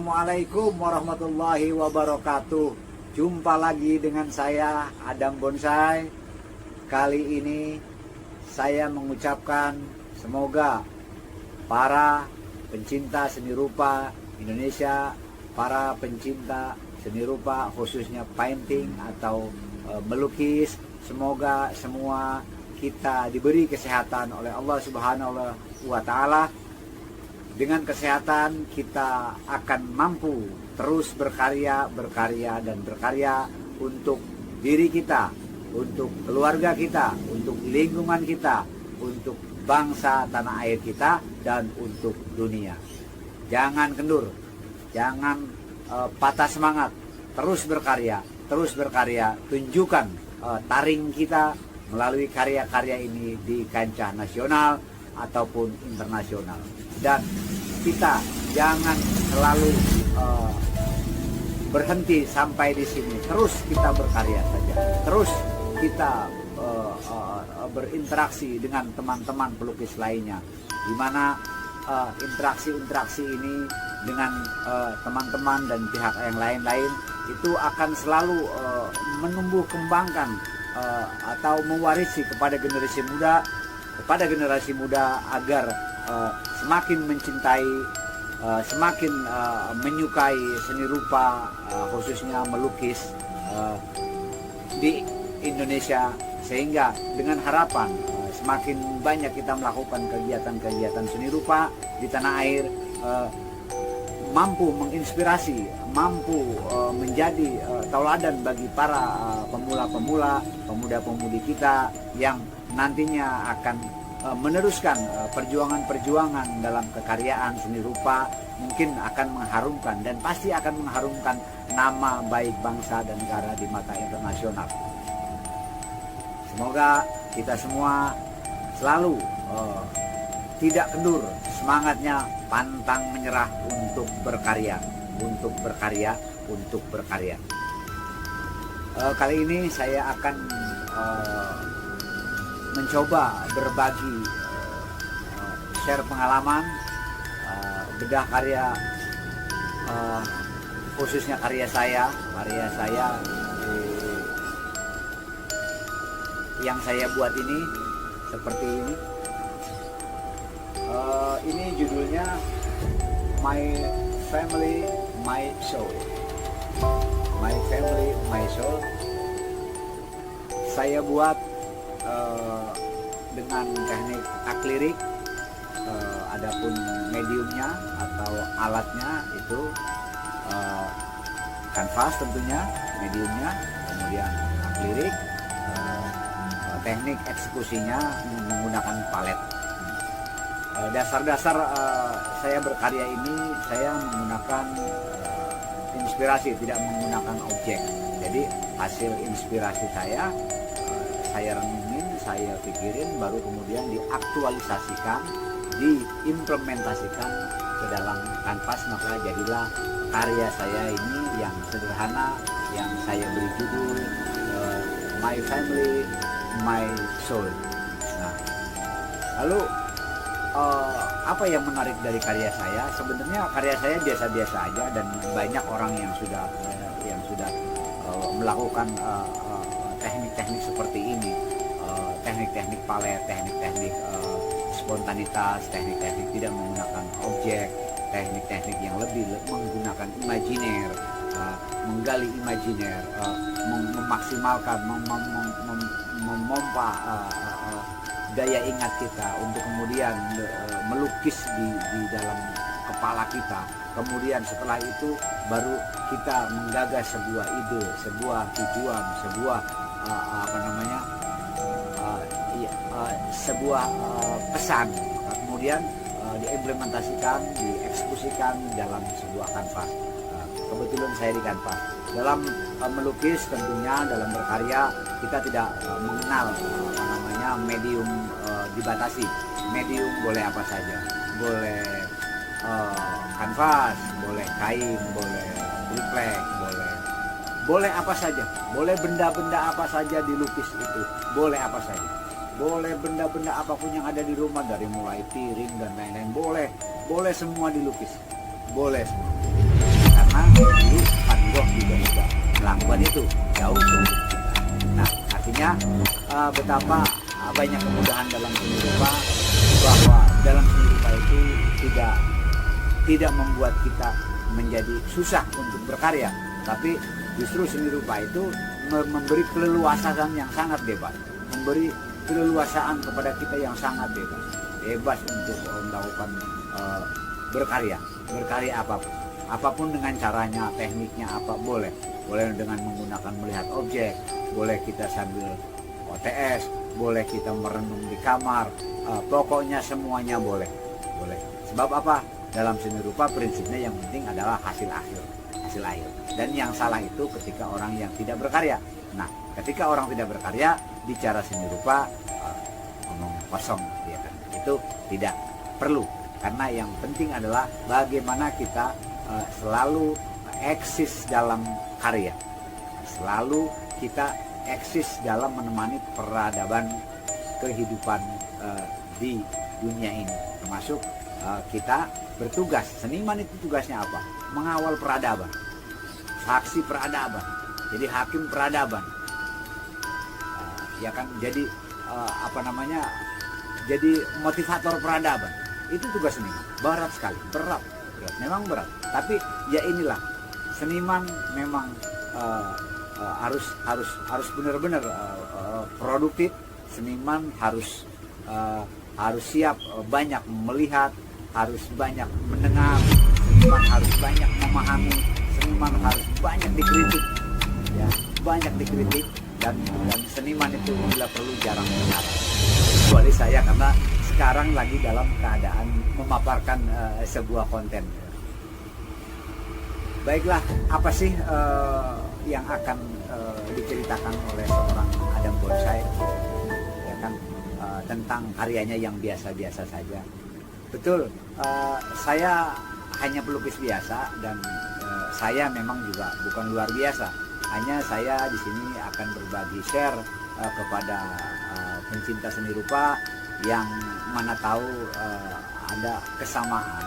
Assalamualaikum warahmatullahi wabarakatuh. Jumpa lagi dengan saya Adam Bonsai. Kali ini saya mengucapkan semoga para pencinta seni rupa Indonesia, para pencinta seni rupa khususnya painting atau melukis, semoga semua kita diberi kesehatan oleh Allah Subhanahu wa Ta'ala. Dengan kesehatan kita akan mampu terus berkarya untuk diri kita, untuk keluarga kita, untuk lingkungan kita, untuk bangsa tanah air kita, dan untuk dunia. Jangan kendur, jangan patah semangat, terus berkarya, tunjukkan taring kita melalui karya-karya ini di kancah nasional ataupun internasional. Dan kita jangan selalu berhenti sampai di sini. Terus kita berkarya saja. Terus kita berinteraksi dengan teman-teman pelukis lainnya. Di mana interaksi ini dengan teman-teman dan pihak yang lain-lain itu akan selalu menumbuh kembangkan atau mewarisi kepada generasi muda agar semakin mencintai, semakin menyukai seni rupa, khususnya melukis di Indonesia, sehingga dengan harapan semakin banyak kita melakukan kegiatan-kegiatan seni rupa di tanah air, mampu menginspirasi, mampu menjadi tauladan bagi para pemula-pemula, pemuda-pemudi kita yang nantinya akan meneruskan perjuangan-perjuangan dalam kekaryaan seni rupa, mungkin akan mengharumkan dan pasti akan mengharumkan nama baik bangsa dan negara di mata internasional. Semoga kita semua selalu tidak kendur semangatnya, pantang menyerah untuk berkarya. Kali ini saya akan mencoba berbagi, share pengalaman, bedah karya, khususnya karya saya yang saya buat ini seperti ini. Ini judulnya My Family, My Soul. My Family, My Soul. Saya buat dengan teknik akrilik, adapun mediumnya atau alatnya itu kanvas tentunya, mediumnya, kemudian akrilik, teknik eksekusinya menggunakan palet. Dasar-dasar saya berkarya ini saya menggunakan inspirasi, tidak menggunakan objek. Jadi hasil inspirasi saya renungin, saya pikirin, baru kemudian diaktualisasikan, diimplementasikan ke dalam kanvas, maka jadilah karya saya ini yang sederhana, yang saya beri judul My Family, My Soul. Nah, lalu apa yang menarik dari karya saya? Sebenarnya karya saya biasa-biasa aja, dan banyak orang yang sudah melakukan teknik-teknik seperti ini, teknik-teknik palet, teknik-teknik spontanitas, teknik-teknik tidak menggunakan objek, teknik-teknik yang lebih menggunakan imajiner, menggali imajiner, memaksimalkan, memompa daya ingat kita untuk kemudian melukis di dalam kepala kita. Kemudian setelah itu baru kita menggagas sebuah ide, sebuah tujuan, sebuah sebuah pesan, kemudian diimplementasikan, dieksekusikan dalam sebuah kanvas. Kebetulan saya di kanvas. Dalam melukis tentunya, dalam berkarya kita tidak mengenal medium dibatasi. Medium boleh apa saja, boleh kanvas, boleh kain, boleh triplek, boleh apa saja, boleh benda-benda apa saja dilukis itu, boleh apa saja, boleh benda-benda apapun yang ada di rumah, dari mulai piring dan lain-lain, boleh semua dilukis, boleh semua. Dulu Van Gogh juga sudah melakukan itu jauh sebelum kita. Nah, artinya betapa banyak kemudahan dalam seni rupa, bahwa dalam seni rupa itu tidak membuat kita menjadi susah untuk berkarya, tapi justru seni rupa itu memberi keleluasaan yang sangat bebas, memberi keleluasaan kepada kita yang sangat bebas untuk melakukan berkarya apapun dengan caranya, tekniknya apa boleh dengan menggunakan melihat objek, boleh kita sambil OTS, boleh kita merenung di kamar, pokoknya semuanya boleh. Sebab apa? Dalam seni rupa prinsipnya yang penting adalah hasil akhir. Dan yang salah itu ketika orang yang tidak berkarya. Nah, ketika orang tidak berkarya, bicara seni rupa ngomong kosong, ya kan? Itu tidak perlu, karena yang penting adalah bagaimana kita selalu eksis dalam karya, selalu kita eksis dalam menemani peradaban kehidupan di dunia ini, termasuk kita bertugas. Seniman itu tugasnya apa? Mengawal peradaban, saksi peradaban, jadi hakim peradaban, ya kan? Jadi jadi motivator peradaban. Itu tugas seniman. Berat sekali, berat, memang berat. Tapi ya inilah seniman, memang harus benar-benar produktif. Seniman harus siap banyak melihat, harus banyak mendengar, seniman harus banyak memahami, seniman harus banyak dikritik, ya, banyak dikritik, dan seniman itu bila perlu jarang mengarang. Kecuali saya, karena sekarang lagi dalam keadaan memaparkan sebuah konten. Baiklah, apa sih yang akan diceritakan oleh seorang Adam Bonsai, ya kan, tentang karyanya yang biasa-biasa saja. Betul, saya hanya pelukis biasa, dan saya memang juga bukan luar biasa. Hanya saya di sini akan berbagi share kepada pencinta seni rupa yang mana tahu ada kesamaan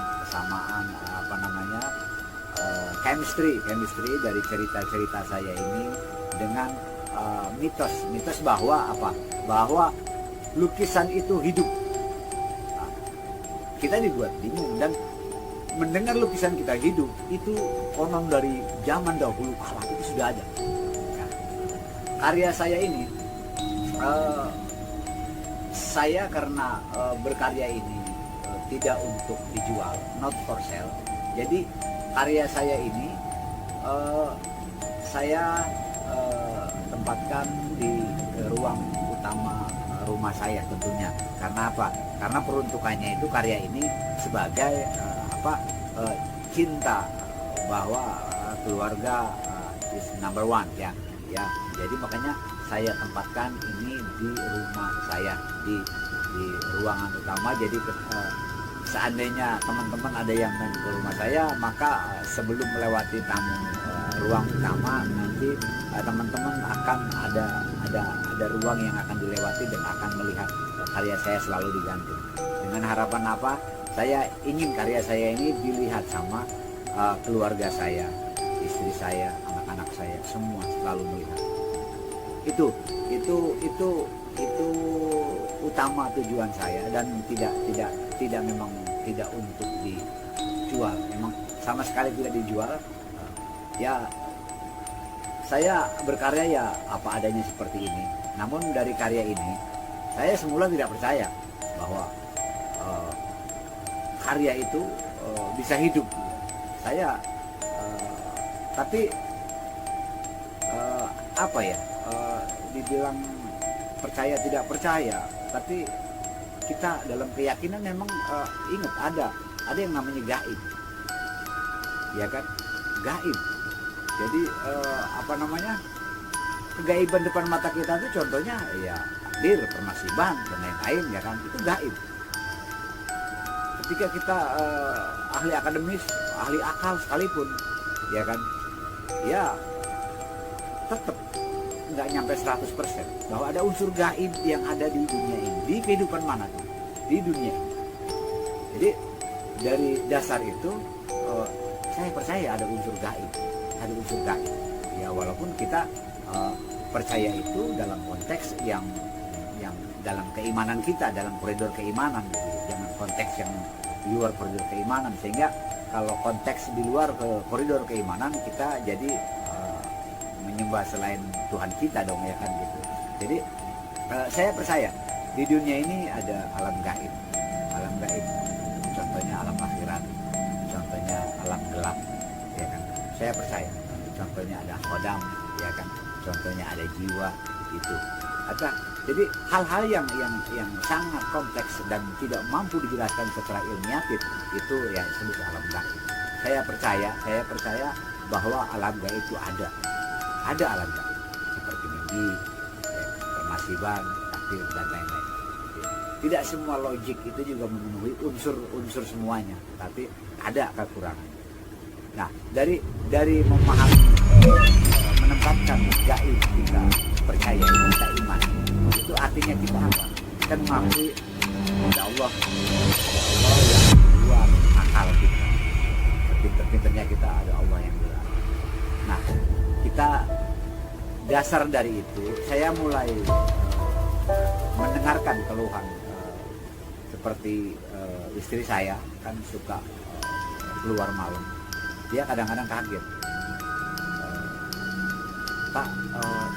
chemistry dari cerita-cerita saya ini dengan mitos bahwa bahwa lukisan itu hidup. Kita dibuat bingung, dan mendengar lukisan kita hidup itu konon dari zaman dahulu kala itu sudah ada. Karya saya ini, saya karena berkarya ini tidak untuk dijual, not for sale. Jadi karya saya ini saya tempatkan di ruang utama rumah saya tentunya. Karena apa? Karena peruntukannya itu, karya ini sebagai cinta, bahwa keluarga is number one, ya. Jadi makanya saya tempatkan ini di rumah saya, di ruangan utama. Jadi seandainya teman-teman ada yang main ke rumah saya, maka sebelum melewati tamu ruang utama, nanti teman-teman akan ada ruang yang akan dilewati dan akan melihat karya saya selalu digantung. Dengan harapan apa? Saya ingin karya saya ini dilihat sama keluarga saya, istri saya, anak-anak saya, semua selalu melihat. Itu utama tujuan saya, dan tidak memang tidak untuk dijual, memang sama sekali tidak dijual. Ya, saya berkarya ya apa adanya seperti ini. Namun dari karya ini saya semula tidak percaya bahwa karya itu bisa hidup. Saya tapi dibilang percaya tidak percaya, tapi kita dalam keyakinan memang ingat ada yang namanya gaib, ya kan, gaib. Jadi kegaiban depan mata kita itu contohnya ya takdir, pernasiban, dan lain-lain, ya kan, itu gaib. Ketika kita ahli akademis, ahli akal sekalipun, ya kan, ya tetap nggak nyampe 100% bahwa ada unsur gaib yang ada di dunia ini, di kehidupan mana tuh, di dunia ini. Jadi dari dasar itu saya percaya percaya ada unsur gaib, ya walaupun kita percaya itu dalam konteks yang dalam keimanan kita, dalam koridor keimanan, gitu. Jangan konteks yang di luar koridor keimanan, sehingga kalau konteks di luar ke koridor keimanan kita jadi menyembah selain Tuhan kita dong, ya kan gitu. Jadi saya percaya di dunia ini ada alam gaib, contohnya alam akhirat, contohnya alam gelap, ya kan. Saya percaya contohnya ada khodam, ya kan, contohnya ada jiwa itu. Jadi hal-hal yang sangat kompleks dan tidak mampu dijelaskan secara ilmiatif itu ya disebut alam gaib. Saya percaya bahwa alam gaib itu ada alam gaib seperti mimpi, permasiban, takdir dan lain-lain. Tidak semua logik itu juga memenuhi unsur semuanya, tapi ada kekurangan. Nah, dari memahami menempatkan gaib kita percaya, kita iman, itu artinya kita apa? Kita mengakui ada Allah yang luar akal kita. Pinter-pinternya kita ada Allah yang luar. Nah, kita dasar dari itu saya mulai mendengarkan keluhan seperti istri saya kan suka keluar malam. Dia kadang-kadang kaget, Pak,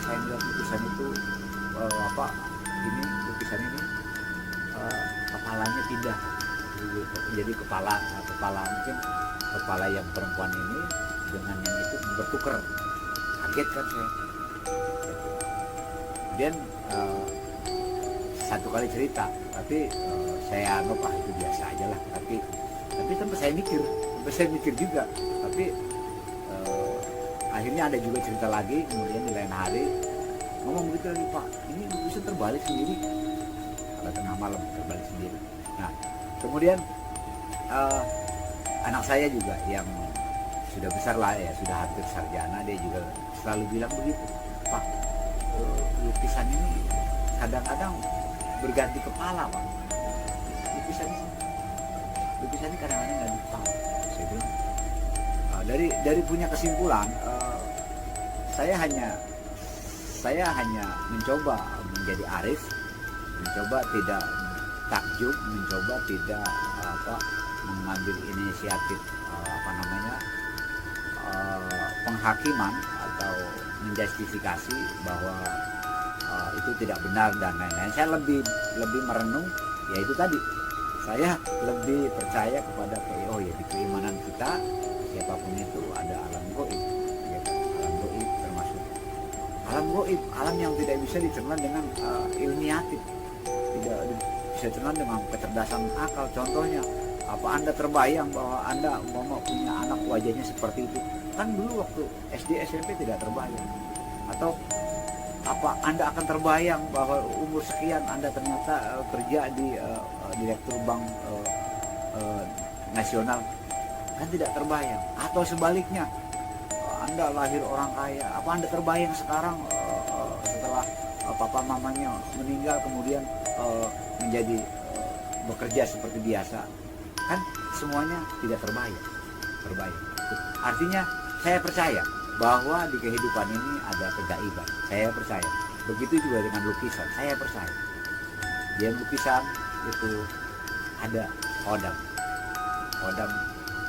saya melihat lukisan itu lukisan ini kepalanya pindah, jadi kepala mungkin kepala yang perempuan ini dengan yang itu bertukar. Kaget kan saya. Kemudian satu kali cerita, tapi saya anggap itu biasa aja lah. Tapi sampai saya mikir juga. Tapi akhirnya ada juga cerita lagi, kemudian di lain hari ngomong begitu lagi, Pak, ini bisa terbalik sendiri. Kalau tengah malam terbalik sendiri. Nah, kemudian anak saya juga yang sudah besar lah ya, sudah hampir sarjana, dia juga selalu bilang begitu, Pak, lukisan ini kadang-kadang berganti kepala, Pak. Lukisan ini kadang-kadang ganti kepala. Saya bilang, dari punya kesimpulan, saya hanya mencoba menjadi arif, mencoba tidak takjub, mencoba tidak mengambil inisiatif penghakiman atau menjustifikasi bahwa itu tidak benar dan lain-lain. Saya lebih merenung, yaitu tadi saya lebih percaya kepada di keimanan kita siapapun itu ada alam gaib, ya, alam gaib termasuk alam gaib, alam yang tidak bisa dicerna dengan ilmiatif, tidak bisa dicerna dengan kecerdasan akal. Contohnya, apa Anda terbayang bahwa Anda mau punya anak wajahnya seperti itu? Kan dulu waktu SD SMP tidak terbayang. Atau apa Anda akan terbayang bahwa umur sekian Anda ternyata kerja di direktur bank nasional? Kan tidak terbayang. Atau sebaliknya, Anda lahir orang kaya, apa Anda terbayang sekarang setelah papa mamanya meninggal kemudian menjadi bekerja seperti biasa? Kan semuanya tidak terbayang. Artinya saya percaya bahwa di kehidupan ini ada kegaiban. Saya percaya. Begitu juga dengan lukisan. Saya percaya. Di lukisan itu ada khodam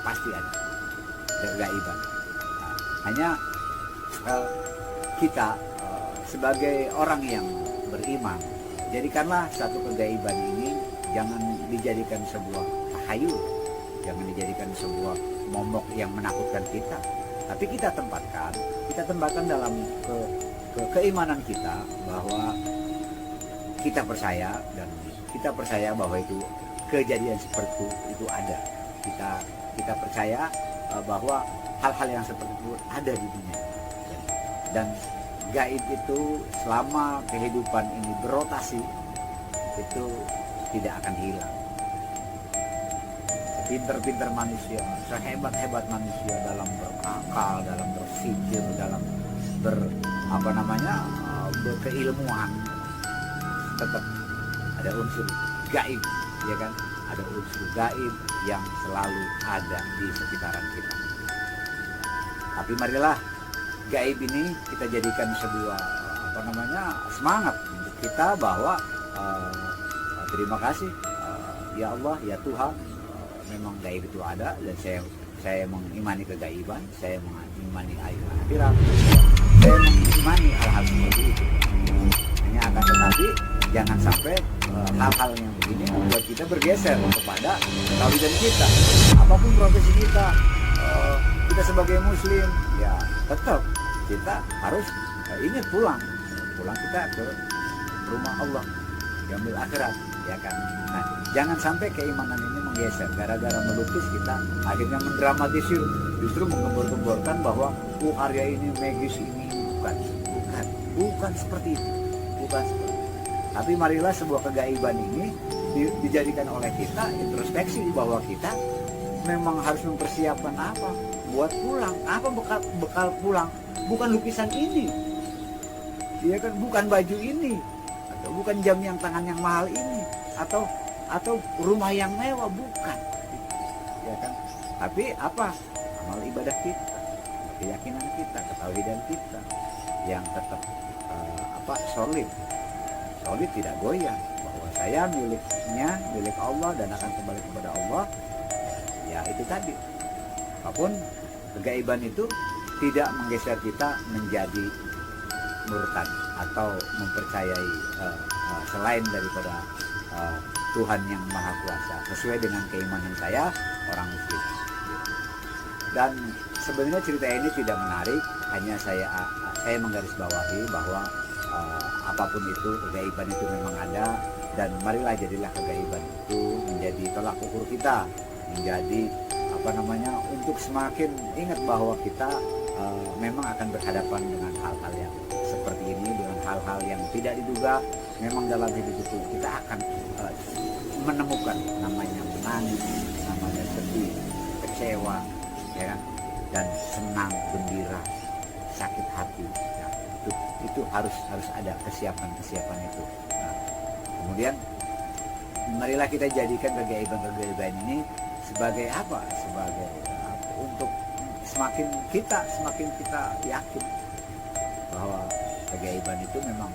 pasti ada kegaiban. Nah, hanya kita sebagai orang yang beriman, jadikanlah satu kegaiban ini jangan dijadikan sebuah tahayul, jangan dijadikan sebuah momok yang menakutkan kita, tapi kita tempatkan dalam keimanan kita bahwa kita percaya bahwa itu kejadian seperti itu ada. Kita percaya bahwa hal-hal yang seperti itu ada di dunia, dan gaib itu selama kehidupan ini berotasi itu tidak akan hilang. Pinter-pinter manusia, sehebat-hebat manusia dalam berakal, dalam berpikir, dalam berkeilmuan, tetap ada unsur gaib, ya kan? Ada unsur gaib yang selalu ada di sekitaran kita. Tapi marilah gaib ini kita jadikan sebuah semangat untuk kita bahwa terima kasih ya Allah ya Tuhan, memang gaib itu ada dan saya mengimani kegaiban, saya mengimani akhirat, saya mengimani hal-hal seperti itu. Hanya akan tetapi jangan sampai hal-hal yang begini membuat kita bergeser kepada tauhid kita. Apapun profesi kita, kita sebagai muslim ya tetap kita harus ingat pulang kita ke rumah Allah, diambil akhirat, ya kan. Nah, jangan sampai keimanan ini menggeser gara-gara melukis kita akhirnya mendramatisir, justru menggembor-gemborkan bahwa karya ini magis, ini bukan seperti itu, bukan seperti itu. Tapi marilah sebuah kegaiban ini dijadikan oleh kita introspeksi bahwa kita memang harus mempersiapkan apa buat pulang, apa bekal pulang, bukan lukisan ini, ya kan, bukan baju ini, atau bukan jam yang tangan yang mahal ini, atau rumah yang mewah, bukan, ya kan. Tapi apa? Amal ibadah kita, keyakinan kita, ketauhidan kita yang tetap solid tidak goyah, bahwa saya milik Allah dan akan kembali kepada Allah. Ya itu tadi, apapun kegaiban itu tidak menggeser kita menjadi murtad atau mempercayai selain daripada Tuhan yang Maha Kuasa sesuai dengan keimanan saya orang muslim. Dan sebenarnya cerita ini tidak menarik, hanya saya menggarisbawahi bahwa apapun itu kegaiban itu memang ada, dan marilah jadilah kegaiban itu menjadi tolak ukur kita, menjadi untuk semakin ingat bahwa kita memang akan berhadapan dengan hal-hal yang seperti ini, dengan hal-hal yang tidak diduga. Memang dalam hidup itu kita akan menemukan namanya menangis, namanya sedih, kecewa, ya kan, dan senang, gembira, sakit hati. Ya, itu harus ada kesiapan itu. Nah, kemudian marilah kita jadikan kegaiban ini sebagai apa? Sebagai untuk semakin kita yakin bahwa kegaiban itu memang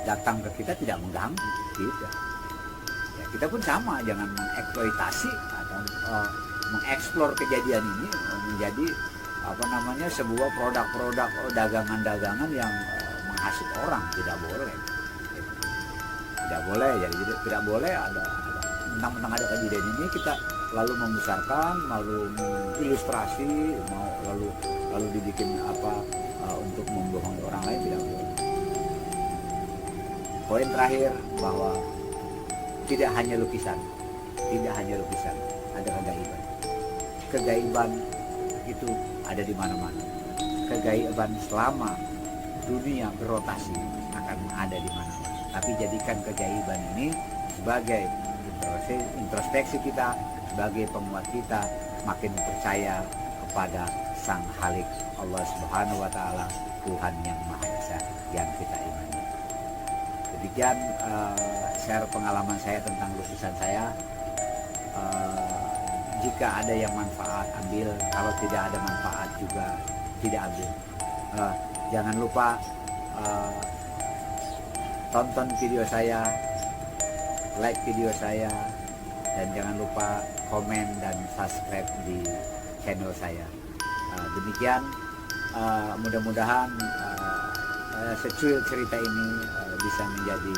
datang ke kita tidak mengganggu kita. Ya, kita pun sama, jangan mengeksploitasi atau mengeksplor kejadian ini menjadi sebuah produk-produk dagangan-dagangan yang menghasut orang. Tidak boleh. Jadi tidak boleh ada mentang-mentang ada kejadian ini kita lalu membesarkan, lalu mengilustrasi, lalu dibikin untuk membohongi orang lain, tidak boleh. Poin terakhir bahwa tidak hanya lukisan, ada kegaiban. Kegaiban itu ada di mana-mana. Kegaiban selama dunia berotasi akan ada di mana-mana. Tapi jadikan kegaiban ini sebagai introspeksi kita, sebagai penguat kita makin percaya kepada Sang Khalik Allah Subhanahu wa Ta'ala, Tuhan yang Maha Esa yang kita imani. Demikian share pengalaman saya tentang lukisan saya. Jika ada yang manfaat ambil, kalau tidak ada manfaat juga tidak ambil. Jangan lupa tonton video saya, like video saya, dan jangan lupa komen dan subscribe di channel saya. Demikian, mudah-mudahan secuil cerita ini bisa menjadi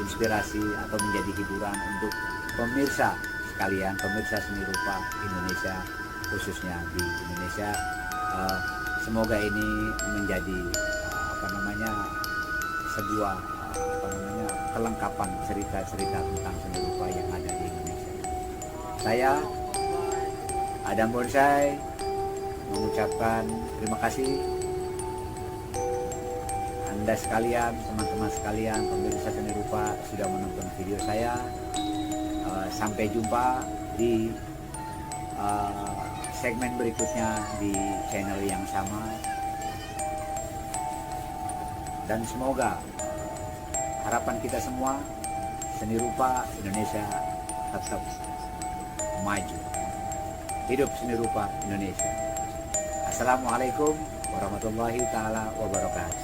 inspirasi atau menjadi hiburan untuk pemirsa sekalian, pemirsa seni rupa Indonesia, khususnya di Indonesia. Semoga ini menjadi sebuah kelengkapan cerita-cerita tentang seni rupa yang ada di Indonesia. Saya Adam Bonsai mengucapkan terima kasih Anda sekalian, teman-teman sekalian, pemirsa seni rupa sudah menonton video saya. Sampai jumpa di segmen berikutnya di channel yang sama, dan semoga harapan kita semua seni rupa Indonesia tetap maju. Hidup seni rupa Indonesia. Assalamualaikum warahmatullahi taala wabarakatuh.